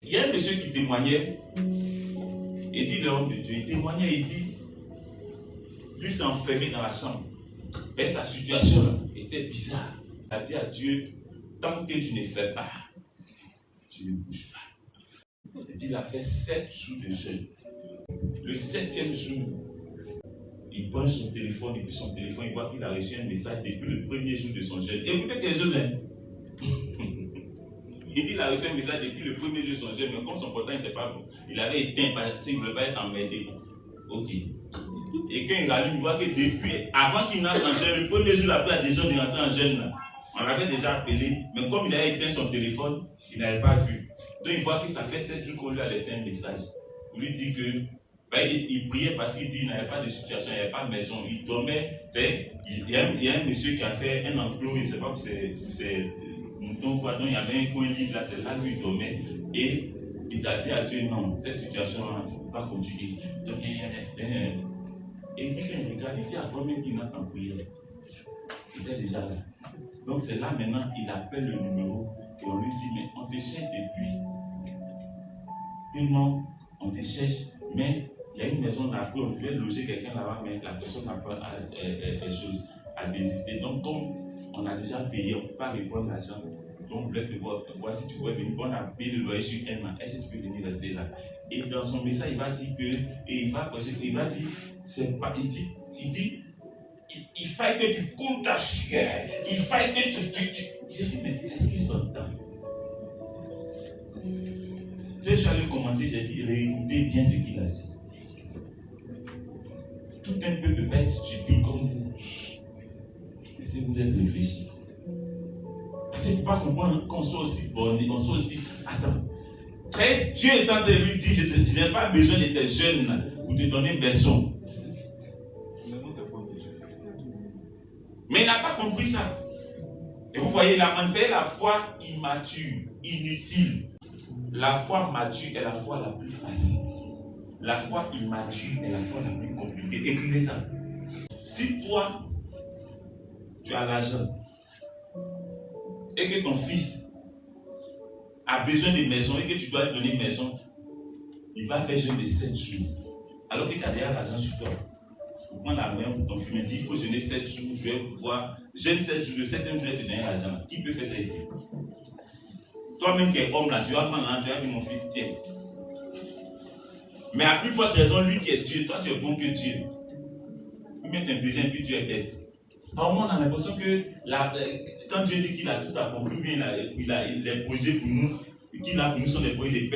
Il y a un monsieur qui témoignait, et dit l'homme de Dieu, il témoignait et dit, lui s'est enfermé dans la chambre. Et sa situation là, était bizarre. Il a dit à Dieu, tant que tu ne fais pas, tu ne bouges pas. Il a fait 7 jours de jeûne. Le 7e jour, il prend son téléphone, et puis son téléphone, il voit qu'il a reçu un message depuis le premier jour de son jeûne. Écoutez quel jeûne hein? Il dit qu'il a reçu un message depuis le premier jour de son jeûne, mais comme son portable n'était pas bon, il avait éteint parce qu'il ne voulait pas être emmerdé. Ok. Et quand il rallume, il voit que depuis, avant qu'il n'entre en jeûne, le premier jour après la décision de rentrer en jeûne, là, on l'avait déjà appelé, mais comme il avait éteint son téléphone, il n'avait pas vu. Donc il voit que ça fait 7 jours qu'on lui a laissé un message. On lui dit que, il priait parce qu'il dit qu'il n'avait pas de situation, il n'y avait pas de maison, il dormait. Il y a un monsieur qui a fait un enclos, je ne sais pas si c'est mouton quoi, donc il y avait un coin libre là, c'est là où il dormait. Et il a dit à Dieu, non, cette situation-là, ça ne peut pas continuer. Et il dit qu'il regarde, il dit avant même qu'il n'entre en prière. C'était déjà là. Donc c'est là maintenant, il appelle le numéro et on lui dit, mais on te cherche depuis. Et non, on te cherche, mais il y a une maison là, on devait loger quelqu'un là-bas, mais la personne n'a pas à désister. Donc comme on a déjà payé, on ne peut pas répondre l'argent. Donc on voulait te voir si tu pouvais venir. On a payé le loyer sur un an. Est-ce que tu peux venir rester là? Et dans son message, il va dire que, et il va dire, c'est pas, il dit, il faut que tu coules ta sueur. Il faut que tu. J'ai dit, mais est-ce qu'il s'entend? Je suis allé commenter, j'ai dit, réécoutez bien ce qu'il a dit. Tout un peu ne peut pas être stupide comme vous. Mais si vous êtes réfléchi. Est-ce que tu ne peux pas comprendre qu'on soit aussi borné, qu'on soit aussi. Attends. Dieu est en train de lui dire, je n'ai pas besoin de tes jeunes pour te donner maison. Mais il n'a pas compris ça. Et vous voyez, il a fait la foi immature, inutile. La foi mature est la foi la plus facile. La foi immature est la foi la plus compliquée. Écrivez ça. Si toi, tu as l'argent et que ton fils a besoin de maison et que tu dois lui donner une maison, il va faire jeûne de 7 jours. Alors que tu as déjà l'argent sur toi. Tu prends la main pour ton fils, il dit il faut jeûner 7 jours, je vais pouvoir. Jeûne 7 jours, le 7e jour, je vais te donner l'argent. Qui peut faire ça ici? Toi-même qui es homme là, tu vas prendre l'argent, tu vas dire mon fils, tiens. Mais à plus forte raison, lui qui est Dieu, toi tu es bon que Dieu. Lui tu es intelligent et puis Dieu est bête. Au moins, on a l'impression que quand Dieu dit qu'il a tout accompli, il a les projets pour nous, qu'il a pour nous sont des projets de paix.